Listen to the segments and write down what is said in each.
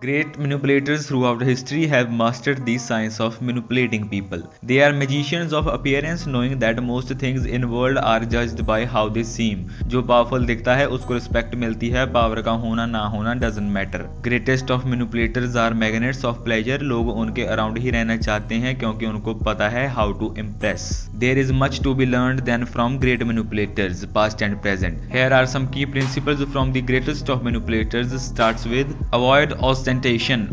Great manipulators throughout history have mastered the science of manipulating people. They are magicians of appearance, knowing that most things in world are judged by how they seem. जो powerful दिखता है उसको respect मिलती है, power का होना ना होना doesn't matter. Greatest of manipulators are magnets of pleasure. लोग उनके अराउंड ही रहना चाहते हैं क्योंकि उनको पता है how to impress. There is much to be learned then from great manipulators, past and present. Here are some key principles from the greatest of manipulators. Starts with avoid ostentation.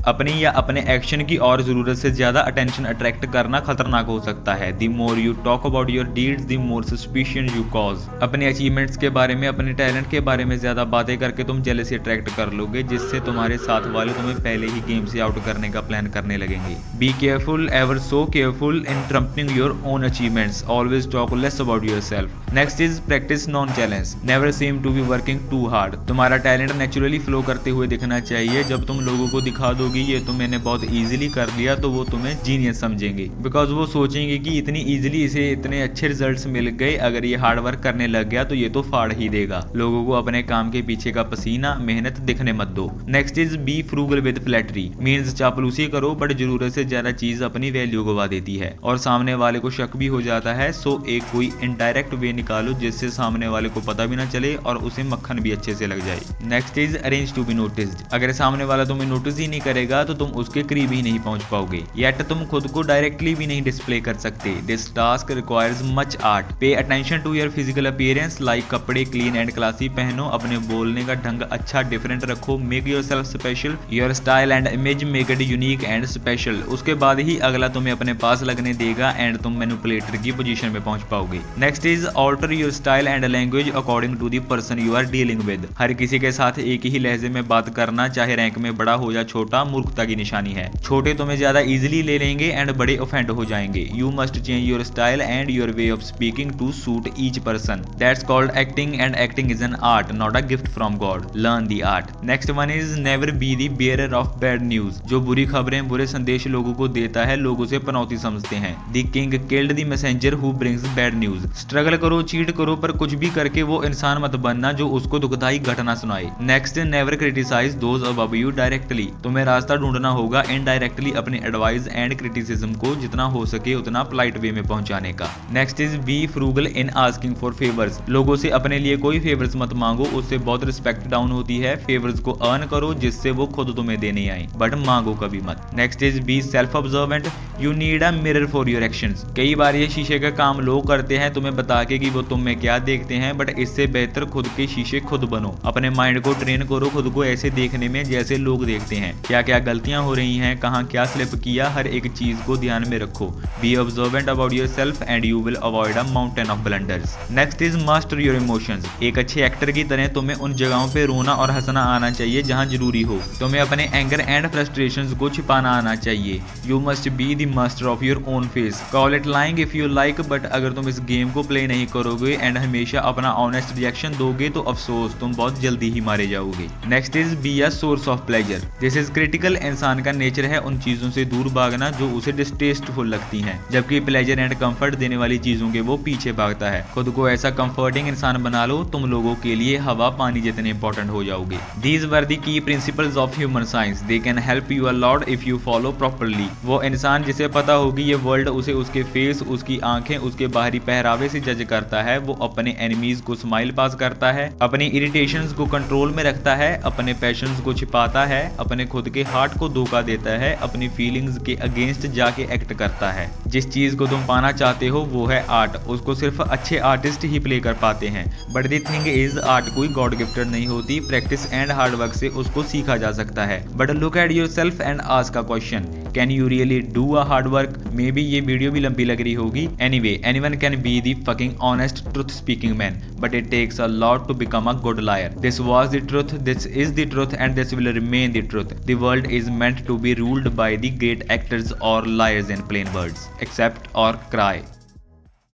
अपनी या अपने एक्शन की और जरूरत से ज्यादा attention attract करना खतरनाक हो सकता है. The more you talk about your deeds, the more suspicion you cause. अपने अचीवमेंट्स के बारे में, अपने टैलेंट के बारे में ज्यादा बातें करके तुम जेलसी अट्रैक्ट कर लोगे, जिससे तुम्हारे साथ वाले तुम्हें पहले ही गेम से आउट करने का प्लान करने लगेंगे. Be careful, ever so careful in trumping your own achievements. Always talk less about yourself. Next is practice non-challenge. Never seem to be working too hard. तुम्हारा टैलेंट नेचुरली फ्लो करते हुए दिखना चाहिए. जब तुम लोगों को दिखा दोगी ये तो मैंने बहुत इजीली कर लिया तो वो तुम्हें जीनियस समझेंगे, बिकॉज वो सोचेंगे कि इतनी इजीली इसे इतने अच्छे रिजल्ट्स मिल गए, अगर ये हार्ड वर्क करने लग गया तो ये तो फाड़ ही देगा. लोगों को अपने काम के पीछे का पसीना मेहनत दिखने मत दो. Next is be frugal with flattery. Means चापलूसी करो बट जरूरत से ज्यादा चीज अपनी वैल्यू गवा देती है और सामने वाले को शक भी हो जाता है. सो एक कोई इनडायरेक्ट वे निकालो जिससे सामने वाले को पता भी ना चले और उसे मक्खन भी अच्छे से लग जाए. Next is arrange to be noticed. अगर सामने वाला तुम्हें नोटिस ही नहीं करेगा तो तुम उसके करीब ही नहीं पहुंच पाओगे. येट तुम खुद को डायरेक्टली भी नहीं डिस्प्ले कर सकते. This task requires much art. Pay attention to your physical appearance. Like कपड़े क्लीन एंड क्लासी पहनो, अपने बोलने का ढंग अच्छा डिफरेंट रखो. Make yourself special. Your style and image make it unique and special. उसके बाद ही अगला तुम्हें अपने पास लगने देगा एंड तुम मैनिपुलेटर की पोजीशन में पहुंच पाओगे. Next is alter your style and language according to the person you are dealing with. हर किसी के साथ एक ही लहजे में बात करना, चाहे रैंक में बड़ा हो या छोटा, मूर्खता की निशानी है. छोटे तुम्हें ज्यादा इजीली ले लेंगे एंड बड़े ऑफेंड हो जाएंगे. You must change your style and your way of speaking to suit each person. That's called acting and acting is an art, not a gift from God. Learn the art. Next one is never be the bearer of bad news. जो बुरी खबरें बुरे संदेश लोगों को देता है लोग उसे पनौती समझते हैं. The king killed the messenger who brings bad news. Struggle करो, चीट करो, पर कुछ भी करके वो इंसान मत बनना जो उसको दुखदाई घटना सुनाए. Next, never criticise those above you directly. तुम्हें रास्ता ढूंढना होगा इनडायरेक्टली अपने एडवाइस एंड क्रिटिसिज्म को जितना हो सके उतना पोलाइट वे में पहुंचाने का. Next is be frugal in asking for favours. लोगों से अपने लिए कोई फेवर्स मत मांगो, उससे बहुत रिस्पेक्ट डाउन होती है. फेवर्स को अर्न करो जिससे वो खुद तुम्हें देने आए, बट मांगो कभी मत. Next is be self observant. You need a mirror for your actions. कई बार ये शीशे का काम लोग करते हैं तुम्हें बता के कि वो तुम में क्या देखते हैं, बट इससे बेहतर खुद के शीशे खुद बनो. अपने माइंड को ट्रेन करो खुद को ऐसे देखने में जैसे लोग देखते हैं. क्या क्या गलतियां हो रही हैं, कहां क्या स्लिप किया, हर एक चीज को ध्यान में रखो. Be observant about yourself and you will avoid a mountain of blunders. Next is master your emotions. एक अच्छे एक्टर की तरह तुम्हें उन जगहों पे रोना और हंसना आना चाहिए जहां जरूरी हो. तुम्हें अपने एंगर एंड फ्रस्ट्रेशंस को छिपाना आना चाहिए. You must be the master of your own face. Call it lying if you like, but अगर तुम इस गेम को प्ले नहीं करोगे एंड हमेशा अपना ऑनेस्ट रिएक्शन दोगे तो अफसोस, तुम बहुत जल्दी ही मारे जाओगे. Next is be a source of pleasure. This is critical. इंसान का नेचर है उन चीजों से दूर भागना जो उसे डिस्टेस्टफुल लगती हैं, जबकि प्लेजर एंड कंफर्ट देने वाली चीजों के वो पीछे भागता है. खुद को ऐसा कंफर्टिंग इंसान बना लो, तुम लोगों के लिए हवा पानी जितने इंपॉर्टेंट हो जाओगे. These were the key principles of human science. They can help you a lot if you follow properly. वो इंसान जिसे पता होगी ये वर्ल्ड उसे उसके फेस, उसकी आंखें, उसके बाहरी पहरावे से जज करता है. वो अपने एनिमीज को स्माइल पास करता है, अपनी इरिटेशंस को कंट्रोल में रखता है, अपने पैशंस को छिपाता है, अपने खुद के हार्ट को धोखा देता है, अपनी फीलिंग्स के अगेंस्ट जाके एक्ट करता है. जिस चीज को तुम पाना चाहते हो वो है आर्ट. उसको सिर्फ अच्छे आर्टिस्ट ही प्ले कर पाते हैं. But the thing is art कोई गॉड गिफ्टेड नहीं होती. प्रैक्टिस एंड हार्ड वर्क से उसको सीखा जा सकता है. But look at yourself and ask a question, can you really do a hard work? Maybe ये वीडियो भी लंबी लग रही होगी. Anyway, anyone can be the fucking honest truth speaking man, but it takes a lot to become a good liar. This was the truth, this is the truth and this will remain the truth. The world is meant to be ruled by the great actors or liars in plain words. Accept or cry.